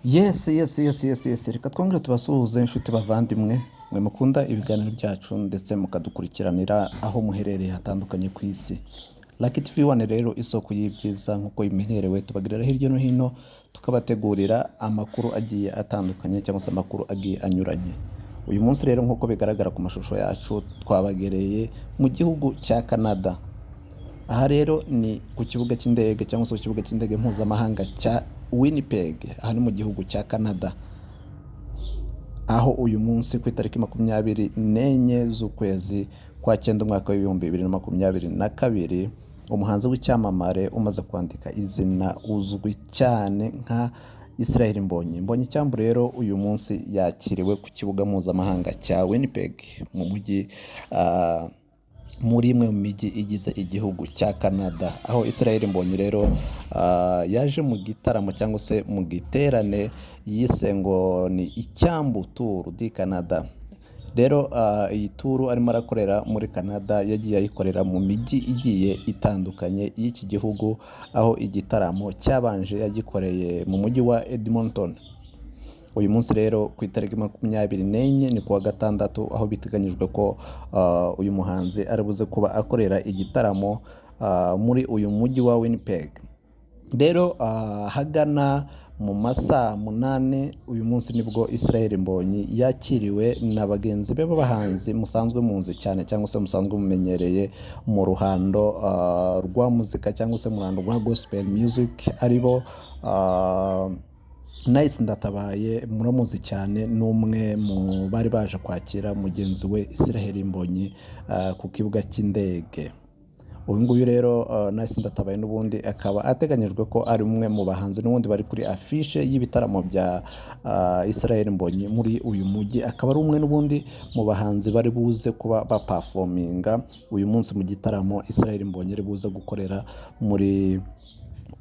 Yes. Reka twongere tubasuhuze inshuti bavandimwe mwe mukunda ibiganiro byacu ndetse mukadukurikiranira aho muherereye hatandukanye ku isi. Lucky TV One rero isoko y'ibyiza nk'uko imenyerewe tubagirira hirya no hino tukabategurira amakuru agiye atandukanye cyangwa se amakuru agiye anyuranye. Uyu munsi rero nk'uko bigaragara ku mashusho yacu twabagereye mu gihugu cya Canada. Aha rero ni ku kibuga cy'indege cyangwa se ku kibuga cy'indege mpuzamahanga cya Winnipeg, aha ni mu gihugu cya Canada, aho uyu munsi ku itariki 24 z'ukwezi kwa 9 umwaka w'ibihumbi 2022 umuhanzi w'icyamamare umaze kwandika izina uzwi cyane nka Israel Mbonyi cyambu rero uyu munsi yakiriwe ku kibuga mpuzamahanga cya Winnipeg mu mujyi muri imwe mu mijyi igize igihugu cya Canada, aho Israel Mbonyi rero yaje mu gitaramo cyangwa se mu giterane yise ngo ni icyambu tour di Canada. Rero iyi tour arimo arakorera muri Canada yagiye ayikorera mu mijyi igiye itandukanye y'iki gihugu, aho igitaramo cyabanje yagikoreye mu mujyi wa Edmonton. Uyu munsi rero ku itariki 24 ni kuwa gatandatu, aho biteganyijwe ko uyu muhanzi ari buze kuba akorera igitaramo muri uyu mujyi wa Winnipeg. Rero hagana mu masaa 8 uyu munsi nibwo Israel Mbonyi yakiriwe na bagenzi be b'abahanzi musanzwe munzi cyane cyangwa se musanzwe mumenyereye mu ruhando rwa muzika cyangwa se mu ruhando rwa gospel music, aribo Nice Ndatabaye muramuzi cyane, n'umwe mu bari baje kwakira mugenzi we Israel Mbonyi ku kibuga cy'indege. Uyu nguyu rero Nice Ndatabaye n'ubundi akaba ateganyijwe ko ari umwe mu bahanzi n'ubundi bari kuri afishe y'ibitaramo bya Israel Mbonyi muri uyu mujyi, akaba ari umwe n'ubundi mu bahanzi bari buze kuba baperforminga uyu munsi mu gitaramo Israel Mbonyi ari buze gukorera muri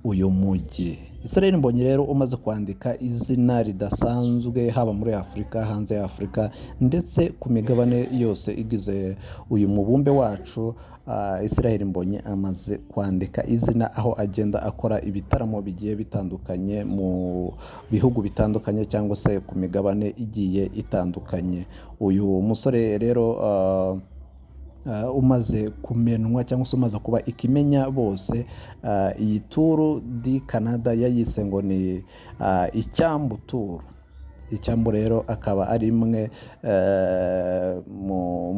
uyu mujyi. Israel Mbonyi rero umaze kwandika izina ridasanzwe haba muri Afurika, hanze ya Afurika ndetse ku migabane yose igize uyu mubumbe wacu. Israel Mbonyi amaze kwandika izina aho agenda akora ibitaramo bigiye bitandukanye mu bihugu bitandukanye cyangwa se ku migabane igiye itandukanye. Uyu musore rero umaze kumenwa cyangwa se umaze kuba ikimenya bose, iyi tour di Canada yayise ngo ni icyambu tour. Icyambu rero akaba ari imwe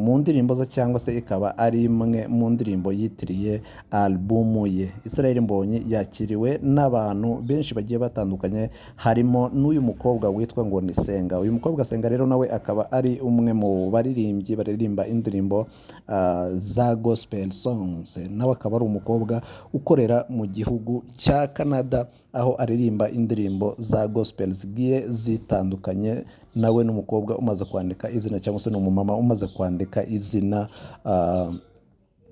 mu ndirimbo ze cyangwa se ikaba ari imwe mu ndirimbo yitiriye albumu ye. Israel Mbonyi yakiriwe n'abantu benshi bagiye batandukanye, harimo n'uyu mukobwa witwa ngo ni Senga. Uyu mukobwa Senga rero nawe akaba ari umwe mu baririmbyi baririmba indirimbo za gospel songs, nawe akaba ari umukobwa ukorera mu gihugu cya Canada, aho aririmba indirimbo za gospel zigiye zitandukanye. Nawe n'umukobwa umaze kwandika izina cyangwa se n'umumama umaze kwandika izina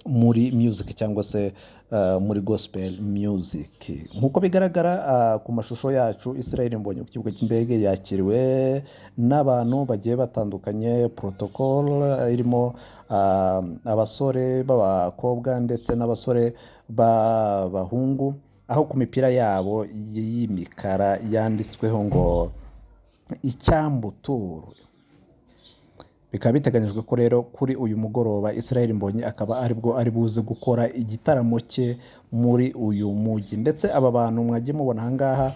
muri music cyangwa se muri gospel music. Nkuko bigaragara ku mashusho yacu, Israel Mbonyi ku kibuga cy'indege yakiriwe n'abantu bagiye batandukanye, protocol irimo abasore b'abakobwa ndetse n'abasore b'abahungu, aho ku mipira yabo y'imikara yanditsweho ngo icyambu tour. Bikaba biteganyijwe ko rero kuri uyu mugoroba Israel Mbonyi akaba aribwo ari buze gukora igitaramo cye muri uyu mujyi. Ndetse aba bantu mwagiye mubona ahangaha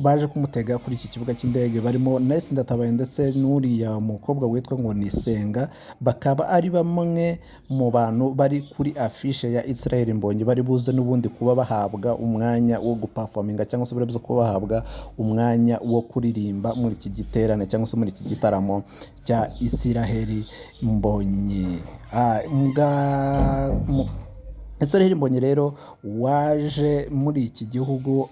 baje kumutega kuri iki kibuga cy'indege barimo Nice Ndatabaye ndetse n'uriya mukobwa witwa ngo ni Senga, bakaba ari bamwe mu bantu bari kuri afishe ya Israel Mbonyi bari buze n'ubundi kuba bahabwa umwanya wo guperforminga cyangwa se bari buze kuba bahabwa umwanya wo kuririmba muri iki giterane cyangwa se muri iki gitaramo cya Israel Mbonyi. Israel Mbonyi rero waje muri iki gihugu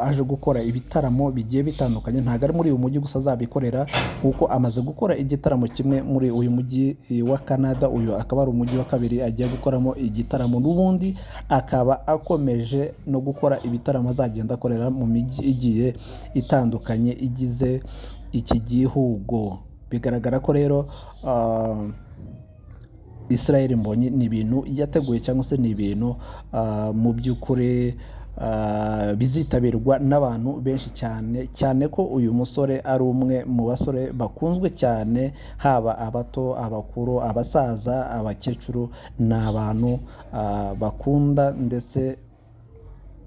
aje gukora ibitaramo bigiye bitandukanye, ntabwo ari muri uyu mujyi gusa azabikorera kuko amaze gukora igitaramo kimwe muri uyu mujyi wa Canada. Uyu akaba ari umujyi wa kabiri agiye gukoramo igitaramo, n'ubundi akaba akomeje no gukora ibitaramo azagenda akorera mu mijyi igiye itandukanye igize iki gihugu. Bigaragara ko rero Israel Mbonyi ni ibintu yateguye cyangwa se ni ibintu mu by'ukuri bizitabirwa n'abantu benshi cyane ko uyu musore ari umwe mu basore bakunzwe cyane, haba abato, abakuru, abasaza, abakecuru. Ni abantu bakunda ndetse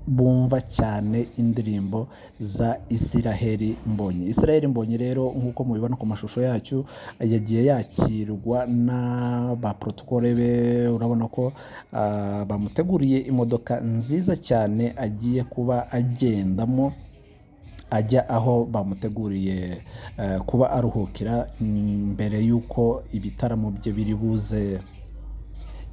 bumva cyane indirimbo za Israel Mbonyi rero nk'uko mubibona ku mashusho yacu, yagiye yakirwa n'abaprotokole be. Urabona ko bamuteguriye imodoka nziza cyane agiye kuba agendamo ajya aho bamuteguriye kuba aruhukira mbere y'uko ibitaramo bye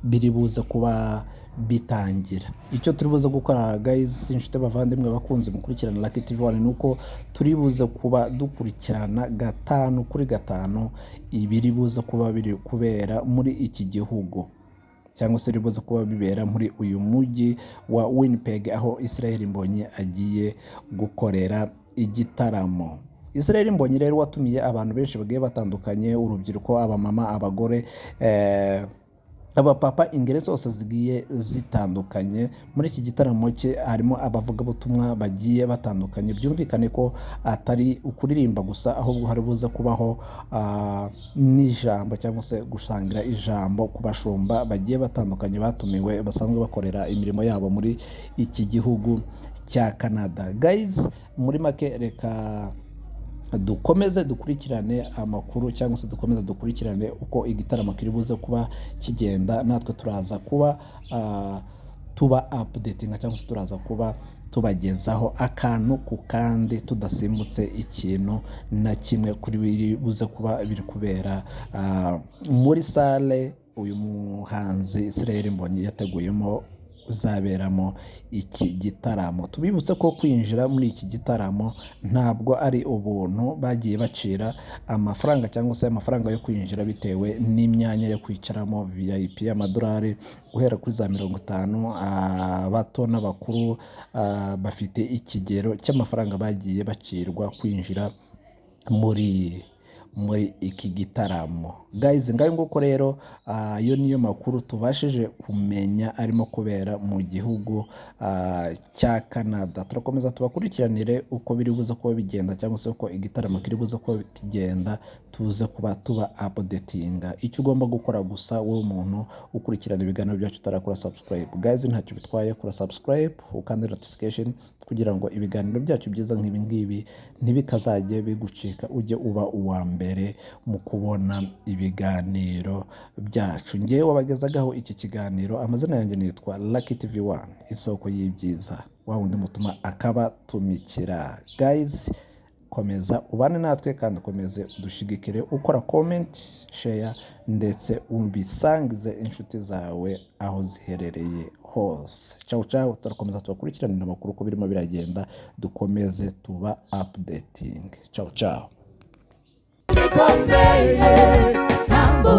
biri buze kuba bitangira. Icyo turi buze gukora guys, inshuti bavandimwe bakunze mukurikirana Lucky TV 1, nuko turi buze kuba dukurikirana 5 kuri 5 ibiri buze kuba biri kubera muri iki gihugu, cyangwa se ribuze kuba bibera muri uyu mujyi wa Winnipeg aho Israel Mbonyi agiye gukorera igitaramo. Israel Mbonyi rero watumiye abantu benshi bagiye batandukanye, urubyiruko, abamama, abagore, abapapa, ingeri zose zigiye zitandukanye. Muri iki gitaramo cye harimo abavugabutumwa bagiye batandukanye. Byumvikane ko atari ukuririmba gusa, ahubwo hari buze kubaho n'ijambo cyangwa se gusangira ijambo ku bashumba bagiye batandukanye batumiwe, basanzwe bakorera imirimo yabo muri iki gihugu cya Canada. Guys, muri make reka dukomeze dukurikirane amakuru, cyangwa se dukomeze dukurikirane uko igitaramo kiri buze kuba kigenda. Natwe turaza kuba tuba updating, cyangwa se turaza kuba tubagezaho akantu ku kandi tudasimbutse ikintu na kimwe kuri biri buze kuba biri kubera muri sale uyu muhanzi Israel Mbonyi yateguyemo uzaberamo iki gitaramo. Tubibutse ko kwinjira muri iki gitaramo ntabwo ari ubuntu, bagiye bacira amafaranga, cyangwa se amafaranga yo kwinjira bitewe n'imyanya yo kwicaramo VIP y'amadolari guhera kuri za 50. Abato n'abakuru bafite ikigero cy'amafaranga bagiye bacirwa kwinjira muri iki gitaramo. Guys, ngayo nguko rero yo niyo makuru tubashije kumenya arimo kubera mu gihugu cya Canada. Turakomeza tubakurikiranire uko biri buze kuba bigenda, cyangwa se uko igitaramo kiri buze kuba kigenda, tuze kuba tuba updatinga. Icyo ugomba gukora gusa wowe umuntu ukurikirana ibiganiro byacu utarakora subscribe, guys, ntacyo bitwaye, kora subscribe ukanda notification kugira ngo ibiganiro byacu byiza nk'ibi ngibi ntibikazajye bigucika, ujye uba uwa mbere mu kubona ibiganiro byacu. Ngewe wabagezagaho iki kiganiro, amazina yanjye nitwa Lucky TV 1, isoko y'ibyiza, wa wundi mutuma akabatumikira. Guys, komeza ubane natwe kandi ukomeze udushigikire, ukora comment, share ndetse ubisangize inshuti zawe aho ziherereye hose. Ciao ciao, turakomeza tubakurikiranira amakuru uko birimo biragenda, dukomeze tuba updating. Ciao ciao. Mambo